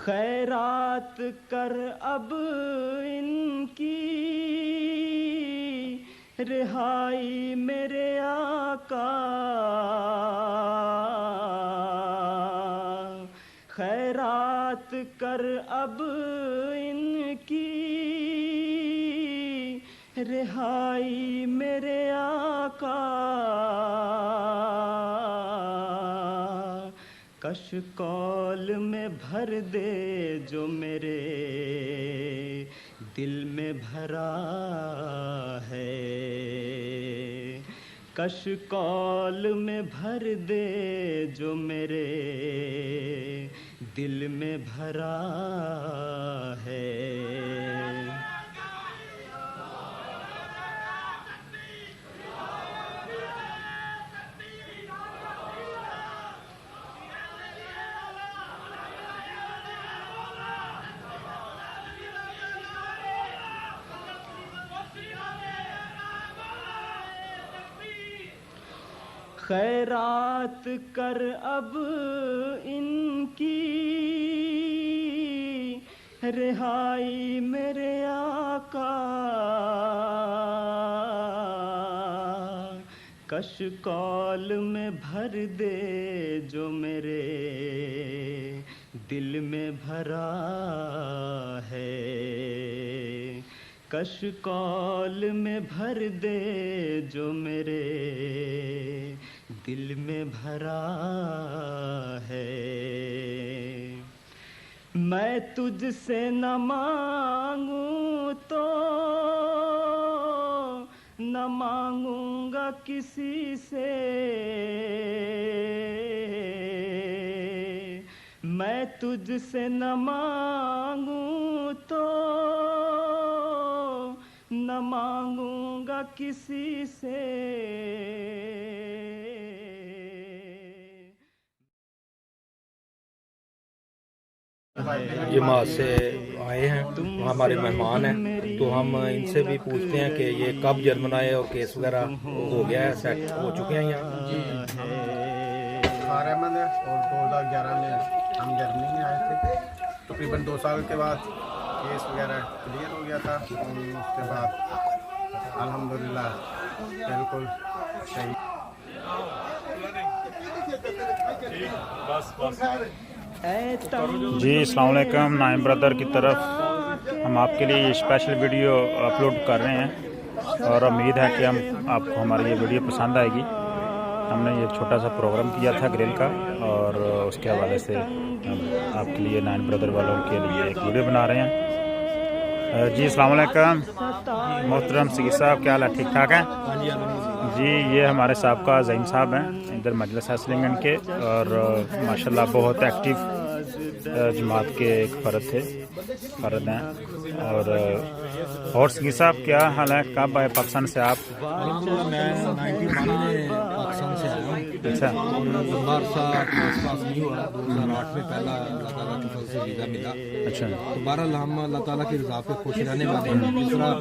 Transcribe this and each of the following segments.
خیرات کر اب ان کی رہائی میرے آقا، خیرات کر اب ان کی رہائی میرے آقا، کش کول میں بھر دے جو میرے دل میں بھرا ہے، کش کول میں بھر دے جو میرے دل میں بھرا ہے۔ خیرات کر اب ان کی رہائی میرے آقا، کش کول میں بھر دے جو میرے دل میں بھرا ہے، کش کول میں بھر دے جو میرے دل میں بھرا ہے۔ میں تجھ سے نہ مانگوں تو نہ مانگوں گا کسی سے، میں تجھ سے نہ مانگوں تو نہ مانگوں گا کسی سے۔ جماعت سے آئے ہیں، ہمارے مہمان ہیں، تو ہم ان سے بھی پوچھتے ہیں کہ یہ کب جرمن آئے اور کیس وغیرہ ہو گیا ہے، سیٹ ہو چکے ہیں یہاں؟ جی احمد ہے، اور 2011 میں ہم جرمنی میں آئے تھے، تقریباً 2 سال کے بعد کیس وغیرہ کلیئر ہو گیا تھا، اس کے بعد الحمدللہ بالکل صحیح۔ جی السلام علیکم، نائم بردر کی طرف ہم آپ کے لیے یہ اسپیشل ویڈیو اپلوڈ کر رہے ہیں، اور امید ہے کہ آپ کو ہماری یہ ویڈیو پسند آئے گی۔ ہم نے یہ چھوٹا سا پروگرام کیا تھا گرل کا، اور اس کے حوالے سے ہم آپ کے لیے نائم بردر والوں کے لیے ایک ویڈیو بنا رہے ہیں۔ جی السلام علیکم محترم سگی صاحب، کیا حال ہے؟ ٹھیک ٹھاک ہیں جی؟ یہ ہمارے سابقہ زعیم صاحب ہیں ادھر مجلس ہے سلنگن کے، اور ماشاءاللہ بہت ایکٹیو جماعت کے ایک فرد ہیں۔ اور سگی صاحب کیا حال ہے؟ کب آئے پاکستان سے آپ؟ میں 91 میں پاکستان سے آیا ہوں۔ اچھا، بارسا پاس نہیں ہوا، 2008 میں پہلا اللہ تعالیٰ کی فضل سے ویزا ملا۔ اچھا، تو بہرحال ہم اللہ تعالیٰ کی رضا پہ خوش رہنے والے ہیں، جس طرح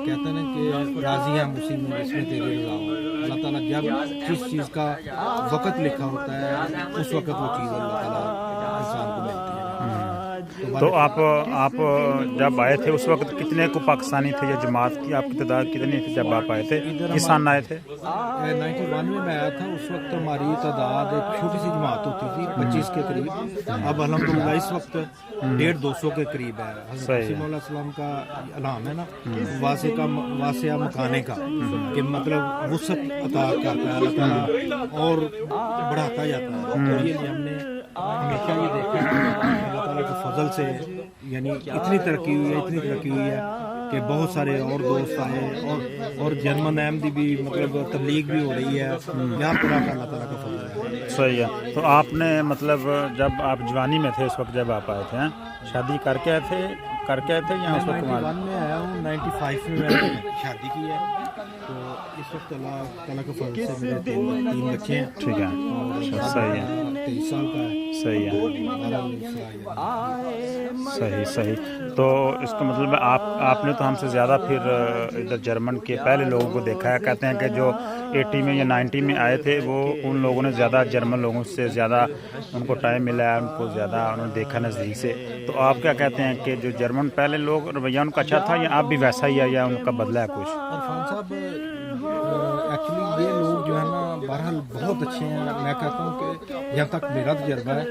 کہتے ہیں کہ راضی ہیں اسی میں جس میں تیری رضا ہو۔ اللہ تعالیٰ جب جس چیز کا وقت لکھا ہوتا ہے اس وقت وہ چیز اللہ تعالیٰ انسان کو ملتی ہے۔ تو آپ جب آئے تھے اس وقت کتنے کو پاکستانی تھے، یا جماعت کی آپ کی تعداد کتنی تھی جب آپ آئے تھے؟ کس سال آئے تھے؟ 91 میں آیا تھا، اس وقت ہماری تعداد ایک چھوٹی سی جماعت ہوتی تھی 25 کے قریب، اب الحمدللہ اس وقت 150-200 کے قریب ہے۔ حضرت مسیح علیہ السلام کا علام ہے نا، واسعہ مکانے کا، کہ مطلب وسعت عطا کرتا ہے اللہ تعالیٰ اور بڑھاتا جاتا ہے۔ اور یہ ہم نے ہمیشہ یہ دیکھا ہے اللہ تعالیٰ کے فضل سے، یعنی اتنی ترقی ہوئی ہے کہ بہت سارے اور دوست آئے، اور جرمن احمدی بھی مطلب تبلیغ بھی ہو رہی ہے، یہاں پر اللہ تعالیٰ کا فضل ہے۔ صحیح ہے۔ تو آپ نے مطلب جب آپ جوانی میں تھے اس وقت جب آپ آئے تھے، شادی کر کے آئے تھے یہاں اس وقت؟ 91 میں آیا ہوں، 95 میں میں نے شادی کی ہے، تو اس وقت اللہ تعالیٰ کے فضل سے میرے 3 بچے ہیں۔ ٹھیک ہے، اور صحیح ہے، 23 سال کا ہے۔ صحیح ہے، صحیح صحیح. تو اس کا مطلب ہے آپ نے تو ہم سے زیادہ پھر ادھر جرمن کے پہلے لوگوں کو دیکھا ہے. کہتے ہیں کہ جو 80 میں یا 90 میں آئے تھے وہ ان لوگوں نے زیادہ جرمن لوگوں سے زیادہ ان کو ٹائم ملا ہے، ان کو زیادہ انہوں نے دیکھا نزدیک سے. تو آپ کیا کہتے ہیں کہ جو جرمن پہلے لوگ رویہ ان کا اچھا تھا یا آپ بھی ویسا ہی ہے یا ان کا بدلا ہے کچھ؟ عرفان صاحب ایکچولی یہ لوگ جو ہے نا بہرحال بہت اچھے ہیں. میں کہتا ہوں کہ جہاں تک میرا تجربہ ہے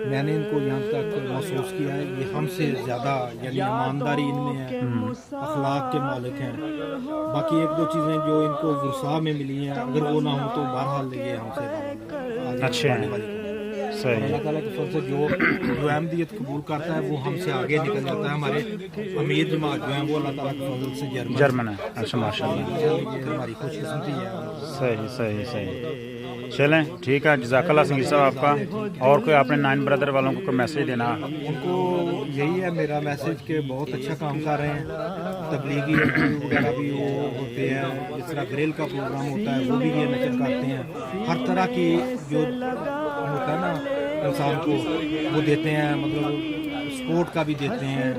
میں نے ان کو یہاں تک محسوس کیا ہے یہ ہم سے زیادہ یعنی ایمانداری ان میں ہے، اخلاق کے مالک ہیں. باقی ایک دو چیزیں جو ان کو ورثاء میں ملی ہیں اگر وہ نہ ہوں تو بہرحال یہ ہم سے اچھے ہیں. صحیح. اللہ تعالیٰ کے فضل سے جو احمدیت قبول کرتا ہے وہ ہم سے آگے نکل جاتا ہے. ہمارے امیر جماعت جو ہیں وہ اللہ تعالیٰ کے فضل سے جرمن ہے. اچھا ماشاء اللہ. یہ ہماری خوش قسمتی ہے. صحیح صحیح صحیح. چلیں ٹھیک ہے، جزاک اللہ سنگی صاحب آپ کا. اور کوئی آپ نے 9 برادر والوں کو کوئی میسیج دینا؟ ان کو یہی ہے میرا میسج کہ بہت اچھا کام کر رہے ہیں. تبلیغی وغیرہ بھی وہ ہوتے ہیں، جس طرح گریل کا پروگرام ہوتا ہے وہ بھی یہ نشر کرتے ہیں. ہر طرح کی جو ہوتا ہے نا انسان کو وہ دیتے ہیں، مطلب سپورٹ کا بھی دیتے ہیں،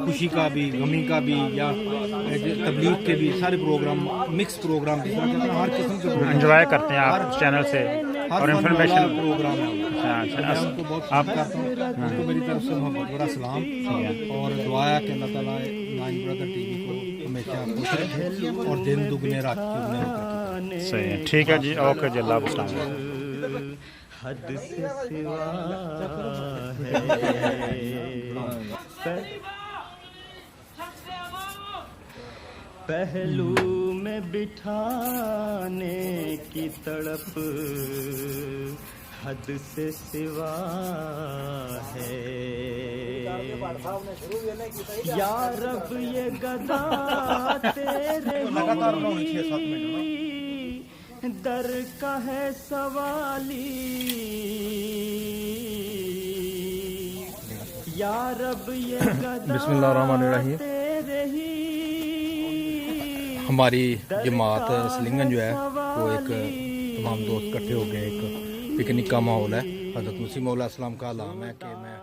خوشی کا بھی، غمی کا بھی، یا تبلیغ کے بھی سارے پروگرام مکس پروگرام جس طرح کہتے ہیں ہر قسم کے انجوائے کرتے ہیں آپ چینل سے اور انفارمیشن پروگرام ہے. اچھا ان کو بہت آپ کرتا ہوں، ان کو میری طرف سے بہت بڑا سلام اور دعا ہے کہ اللہ تعالیٰ 9 برادر ٹی وی کو ہمیشہ خوش رکھے اور دن دگنے رات چگنے. صحیح ہے. ٹھیک ہے جی، اوکے جی، اللہ حافظ. حد سے سوا ہے پہلو میں بٹھانے کی تڑپ حد سے سوا ہے. یا رب یہ گدا تیرے در کا ہے سوالی، یا رب یہ گدا بسم اللہ الرحمن الرحیم. ہماری جماعت سلنگن جو ہے وہ ایک تمام دوست اکٹھے ہو گئے، ایک پکنک کا ماحول ہے. حضرت مسیح مولا السلام کا علام ہے کہ میں